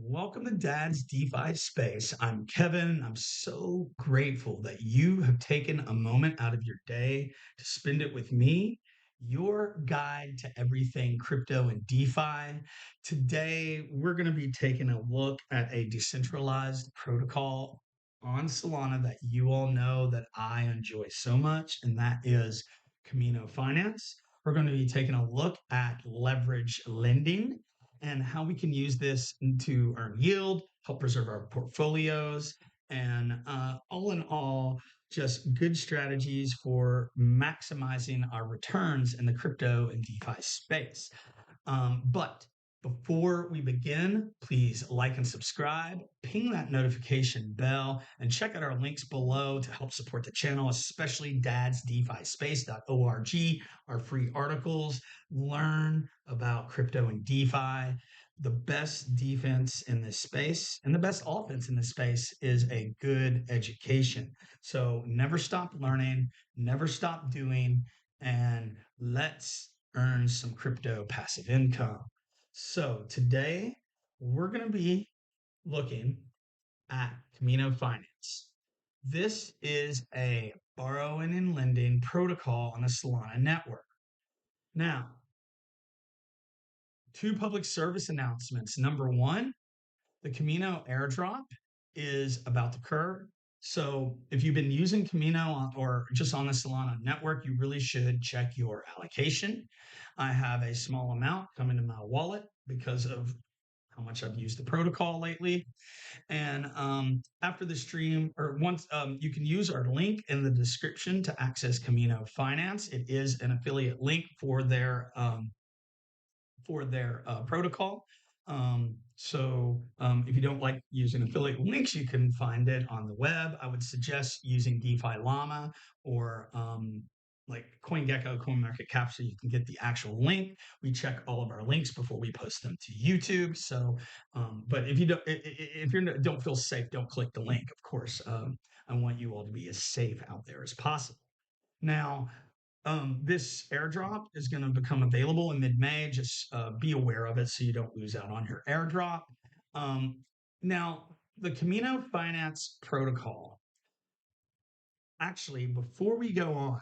Welcome to Dad's DeFi Space. I'm Kevin. I'm so grateful that you have taken a moment out of your day to spend it with me, your guide to everything crypto and DeFi. Today, we're going to be taking a look at a decentralized protocol on Solana that you all know that I enjoy so much, and that is Kimino Finance. We're going to be taking a look at leverage lending and how we can use this to earn yield, help preserve our portfolios, and all in all, just good strategies for maximizing our returns in the crypto and DeFi space. But before we begin, please like and subscribe, ping that notification bell, and check out our links below to help support the channel, especially dadsdefispace.org, our free articles. Learn about crypto and DeFi. The best defense in this space and the best offense in this space is a good education. So never stop learning, never stop doing, and let's earn some crypto passive income. So today we're going to be looking at Kimino Finance. This is a borrowing and lending protocol on the Solana network. Now, two public service announcements. Number one, the Camino Airdrop is about to occur. So if you've been using Camino or just on the Solana network, you really should check your allocation. I have a small amount coming to my wallet because of how much I've used the protocol lately. And after the stream, or once you can use our link in the description to access Kimino Finance. It is an affiliate link for their protocol. If you don't like using affiliate links, you can find it on the web. I would suggest using DeFi Llama or like CoinGecko, CoinMarketCap, so you can get the actual link. We check all of our links before we post them to YouTube. But if you don't feel safe, don't click the link. Of course, I want you all to be as safe out there as possible. Now, this airdrop is going to become available in mid-May. Just be aware of it so you don't lose out on your airdrop. Now, the Kamino Finance protocol. Actually, before we go on,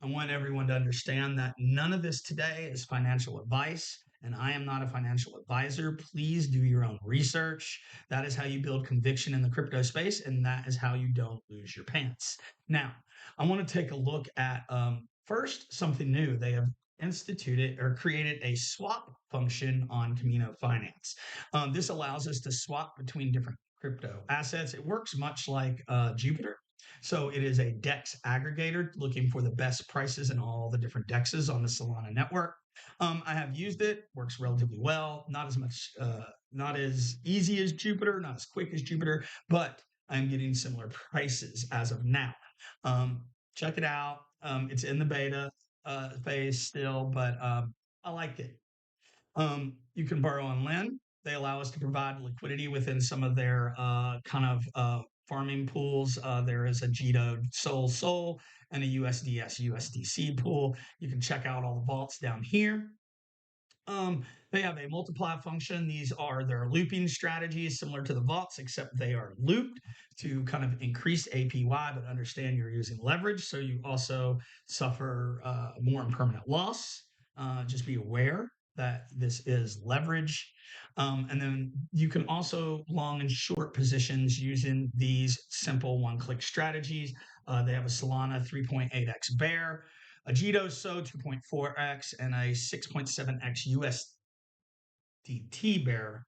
I want everyone to understand that none of this today is financial advice, and I am not a financial advisor. Please do your own research. That is how you build conviction in the crypto space, and that is how you don't lose your pants. Now, I want to take a look at first something new. They have instituted or created a swap function on Kamino Finance. This allows us to swap between different crypto assets. It works much like Jupiter. So it is a DEX aggregator looking for the best prices in all the different DEXs on the Solana network. I have used it, works relatively well, not as easy as Jupiter, not as quick as Jupiter, but I'm getting similar prices as of now. Check it out. It's in the beta phase still, but I liked it. You can borrow and lend. They allow us to provide liquidity within some of their farming pools. There is a Jito Sol and a USDS USDC pool. You can check out all the vaults down here. They have a multiply function. These are their looping strategies similar to the vaults, except they are looped to kind of increase APY, but understand you're using leverage. So you also suffer more impermanent loss. Just be aware that this is leverage. And then you can also long and short positions using these simple one-click strategies. They have a Solana 3.8x bear, a Jito So 2.4x, and a 6.7x USDT bear.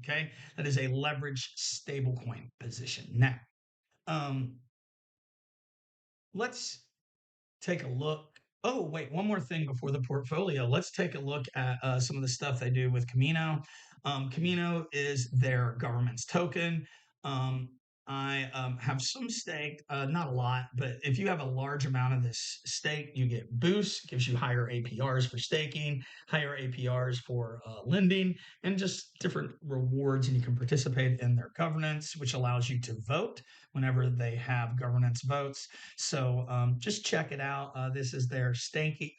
Okay, that is a leverage stablecoin position. Now, let's take a look. Oh, wait, one more thing before the portfolio. Let's take a look at some of the stuff they do with Camino. Camino is their government's token. I have some stake, not a lot, but if you have a large amount of this stake, you get boosts, gives you higher APRs for staking, higher APRs for lending, and just different rewards. And you can participate in their governance, which allows you to vote whenever they have governance votes. So just check it out. This is their staking,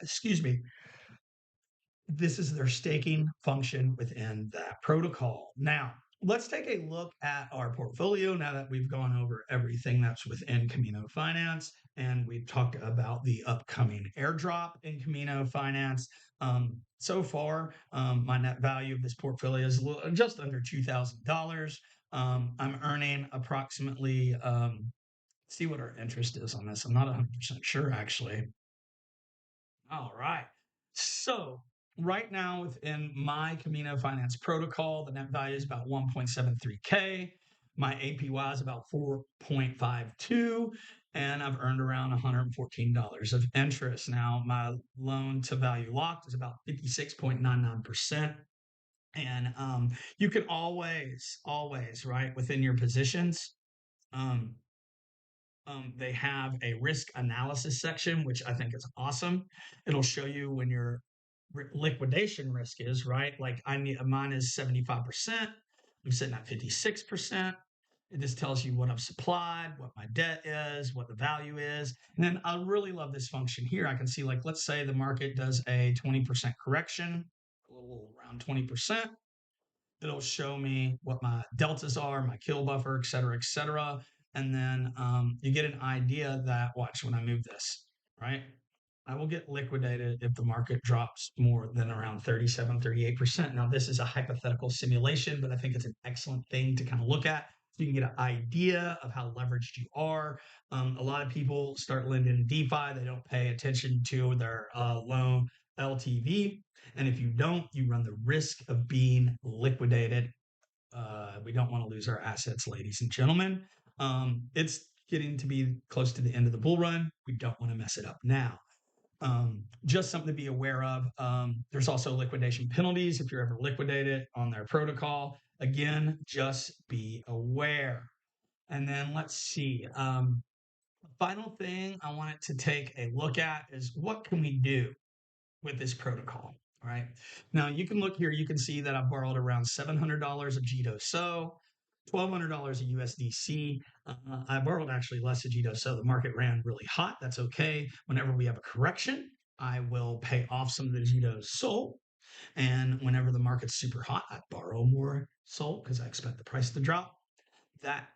this is their staking function within that protocol. Now, let's take a look at our portfolio now that we've gone over everything that's within Kimino Finance and we've talked about the upcoming airdrop in Kimino Finance. So far, my net value of this portfolio is just under $2,000. I'm earning approximately, see what our interest is on this. I'm not 100% sure actually. All right. So right now within my Kimino Finance protocol, the net value is about 1.73K. My APY is about 4.52, and I've earned around $114 of interest. Now, my loan to value locked is about 56.99%. And you can always, right, within your positions, um, they have a risk analysis section, which I think is awesome. It'll show you when your liquidation risk is, right? Like mine is 75%. I'm sitting at 56%. It just tells you what I've supplied, what my debt is, what the value is. And then I really love this function here. I can see, like, let's say the market does a 20% correction, a little around 20%. It'll show me what my deltas are, my kill buffer, et cetera, et cetera. And then you get an idea that, watch when I move this, right? I will get liquidated if the market drops more than around 37, 38%. Now, this is a hypothetical simulation, but I think it's an excellent thing to kind of look at so you can get an idea of how leveraged you are. A lot of people start lending in DeFi, they don't pay attention to their loan LTV. And if you don't, you run the risk of being liquidated. We don't want to lose our assets, ladies and gentlemen. It's getting to be close to the end of the bull run. We don't want to mess it up now. Just something to be aware of. There's also liquidation penalties if you're ever liquidated on their protocol. Again, just be aware. And then let's see. The final thing I wanted to take a look at is what can we do with this protocol. All right. Now you can look here. You can see that I borrowed around $700 of GDOSO, $1,200 of USDC. I borrowed actually less of GDOSO. The market ran really hot. That's okay. Whenever we have a correction, I will pay off some of the GDOSO. And whenever the market's super hot, I borrow more SOL because I expect the price to drop. That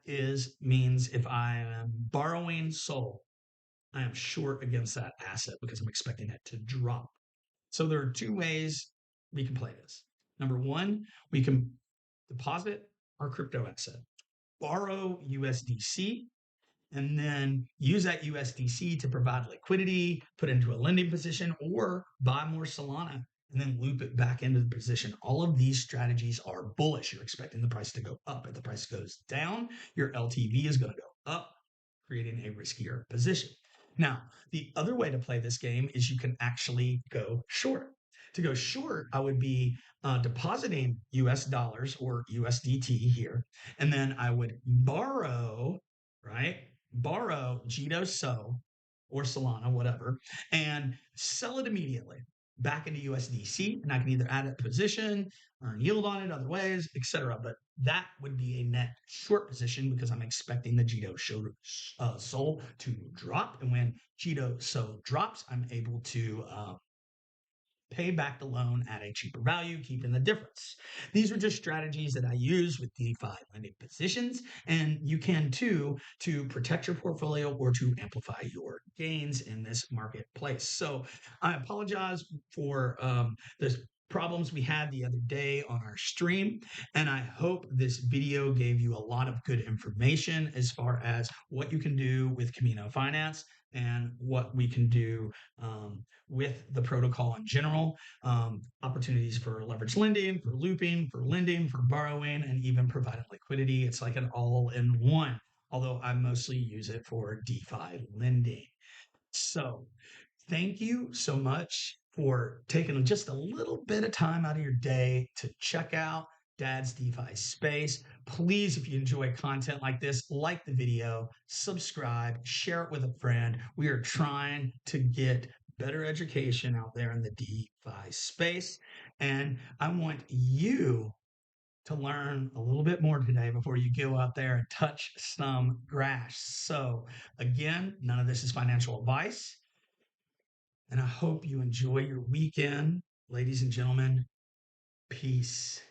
means if I am borrowing SOL, I am short against that asset because I'm expecting it to drop. So there are two ways we can play this. Number one, we can deposit our crypto asset, borrow USDC, and then use that USDC to provide liquidity, put into a lending position, or buy more Solana and then loop it back into the position. All of these strategies are bullish. You're expecting the price to go up. If the price goes down, your LTV is going to go up, creating a riskier position. Now, the other way to play this game is you can actually go short. To go short, I would be depositing US dollars or USDT here, and then I would borrow, right? Borrow GDOSO or Solana, whatever, and sell it immediately back into USDC. And I can either add a position, earn yield on it other ways, etc. But that would be a net short position because I'm expecting the GDOSO to drop. And when GDOSO drops, I'm able to pay back the loan at a cheaper value, keeping the difference. These are just strategies that I use with DeFi lending positions, and you can too to protect your portfolio or to amplify your gains in this marketplace. So I apologize for the problems we had the other day on our stream. And I hope this video gave you a lot of good information as far as what you can do with Kimino Finance and what we can do with the protocol in general. Opportunities for leverage lending, for looping, for lending, for borrowing, and even providing liquidity. It's like an all-in-one, although I mostly use it for DeFi lending. So thank you so much for taking just a little bit of time out of your day to check out Dad's DeFi Space. Please, if you enjoy content like this, like the video, subscribe, share it with a friend. We are trying to get better education out there in the DeFi space. And I want you to learn a little bit more today before you go out there and touch some grass. So again, none of this is financial advice. And I hope you enjoy your weekend. Ladies and gentlemen, peace.